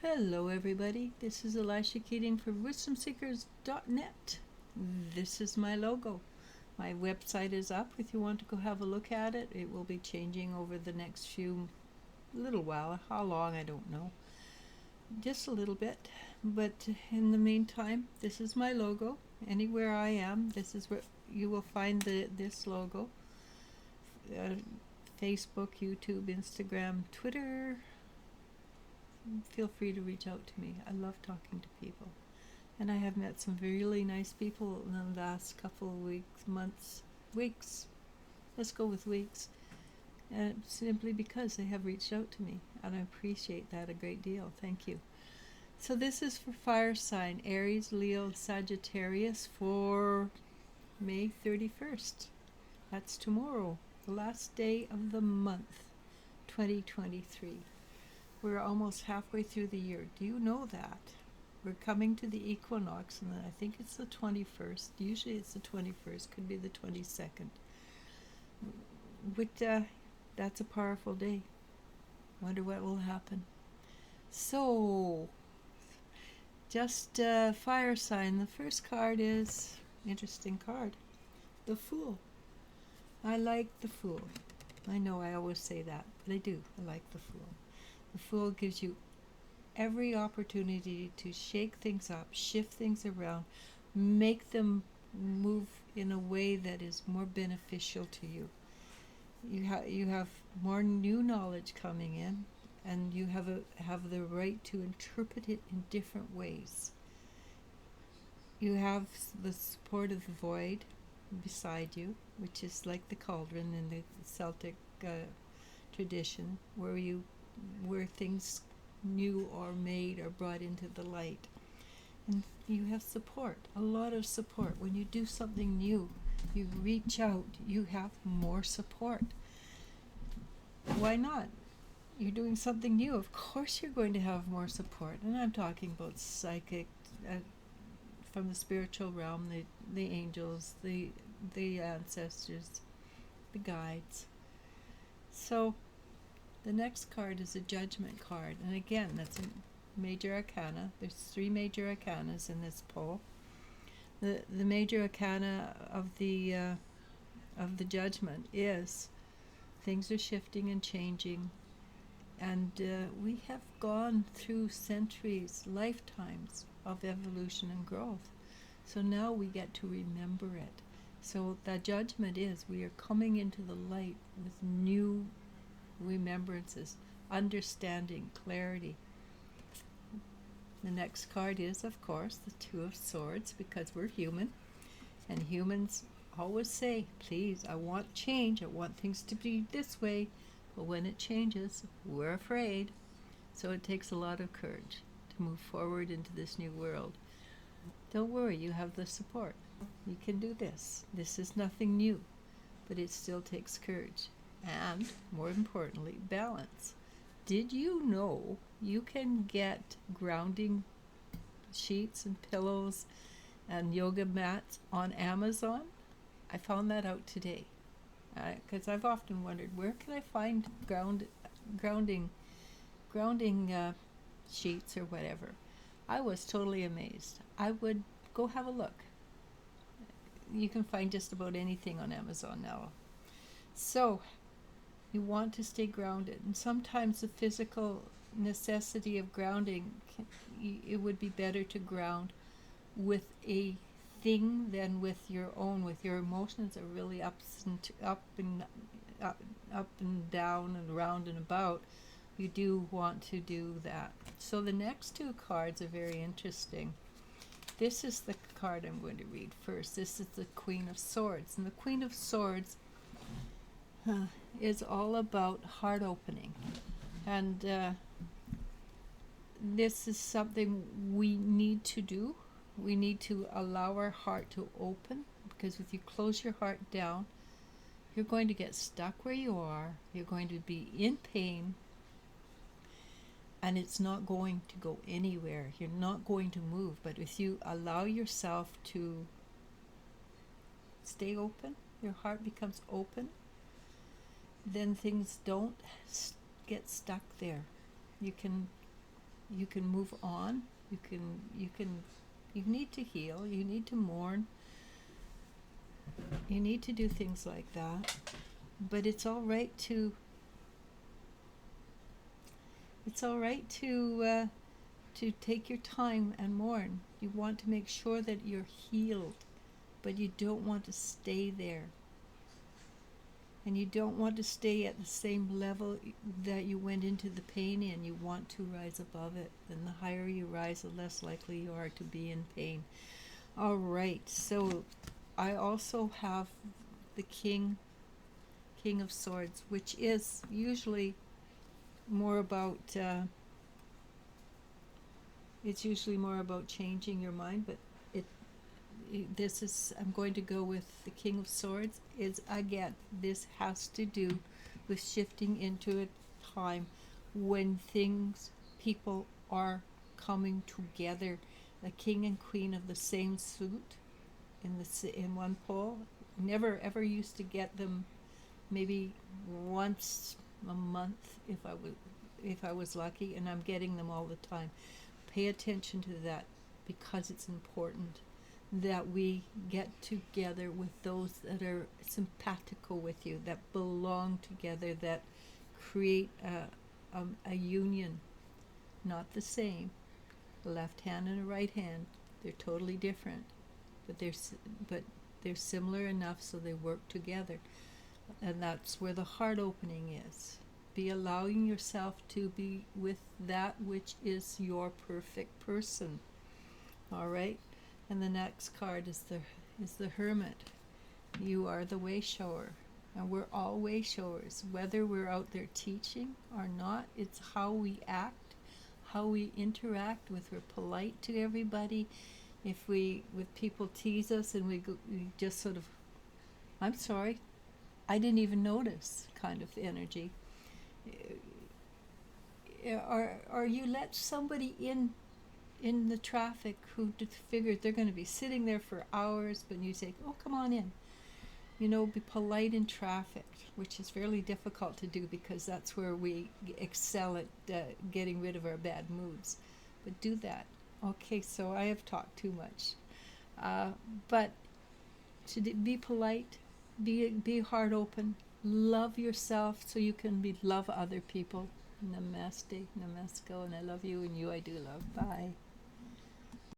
Hello everybody, this is ELIZ-SHA Keating for wisdomseekers.net. This is my logo. My website is up if you want to go have a look at it. It will be changing over the next little while. How long, I don't know. Just a little bit. But in the meantime, this is my logo. Anywhere I am, this is where you will find this logo. Facebook, YouTube, Instagram, Twitter. Feel free to reach out to me. I love talking to people. And I have met some really nice people in the last couple of weeks. Let's go with weeks. And simply because they have reached out to me. And I appreciate that a great deal. Thank you. So this is for fire sign, Aries, Leo, Sagittarius for May 31st. That's tomorrow, the last day of the month, 2023. We're almost halfway through the year. Do you know that? We're coming to the equinox, and I think it's the 21st. Usually it's the 21st, could be the 22nd. That's a powerful day. Wonder what will happen. So, just fire sign. The first card is, interesting card, the Fool. I like the Fool. I know I always say that, but I do. I like the Fool. The Fool gives you every opportunity to shake things up, shift things around, make them move in a way that is more beneficial to you. You have more new knowledge coming in, and you have the right to interpret it in different ways. You have the support of the void beside you, which is like the cauldron in the Celtic tradition, where things new or made are brought into the light. And you have support, a lot of support. When you do something new, you reach out, you have more support. Why not? You're doing something new, of course you're going to have more support. And I'm talking about psychic, from the spiritual realm, the angels, the ancestors, the guides. So the next card is a Judgment card, and again, that's a major arcana. There's 3 major arcanas in this pole. The major arcana of the Judgment is things are shifting and changing, and we have gone through centuries, lifetimes of evolution and growth. So now we get to remember it. So that Judgment is we are coming into the light with new remembrances, understanding, clarity. The next card is, of course, the 2 of Swords, because we're human, and humans always say, please, I want change, I want things to be this way, but when it changes, we're afraid. So it takes a lot of courage to move forward into this new world. Don't worry, you have the support. You can do this. This is nothing new, but it still takes courage. And, more importantly, balance. Did you know you can get grounding sheets and pillows and yoga mats on Amazon? I found that out today. Because I've often wondered, where can I find grounding sheets or whatever? I was totally amazed. I would go have a look. You can find just about anything on Amazon now. So, you want to stay grounded, and sometimes the physical necessity of grounding, it would be better to ground with a thing than with your own. With your emotions are really up and down and around and about. You do want to do that. So the next 2 cards are very interesting. This is the card I'm going to read first. This is the Queen of Swords, and the Queen of Swords is all about heart opening, and this is something we need to do. We need to allow our heart to open, because if you close your heart down, you're going to get stuck where you are. You're going to be in pain, and it's not going to go anywhere. You're not going to move. But if you allow yourself to stay open, your heart becomes open, then things don't get stuck there. You can you can move on. You need to heal. You need to mourn. You need to do things like that. But it's all right to take your time and mourn. You want to make sure that you're healed, but you don't want to stay there. And you don't want to stay at the same level that you went into the pain in. You want to rise above it. And the higher you rise, the less likely you are to be in pain. All right, so I also have the King of Swords, which is usually more about changing your mind, but I'm going to go with the King of Swords. Is again, this has to do with shifting into a time when people are coming together. The king and queen of the same suit in one pole. Never ever used to get them. Maybe once a month if I was lucky, and I'm getting them all the time. Pay attention to that, because it's important that we get together with those that are simpatico with you, that belong together, that create a union. Not the same. A left hand and a right hand, they're totally different, but they're similar enough so they work together. And that's where the heart opening is. Be allowing yourself to be with that which is your perfect person. All right? And the next card is the Hermit. You are the way shower. And we're all way showers. Whether we're out there teaching or not, it's how we act, how we interact with. We're polite to everybody. If people tease us and we just sort of, I'm sorry, I didn't even notice kind of energy. Or you let somebody in the traffic who figured they're going to be sitting there for hours, but you say, oh, come on in. Be polite in traffic, which is fairly difficult to do because that's where we excel at getting rid of our bad moods. But do that. Okay, so I have talked too much. But to be polite, be heart open, love yourself so you can love other people. Namaste, namasko, and I love you, and you I do love. Bye.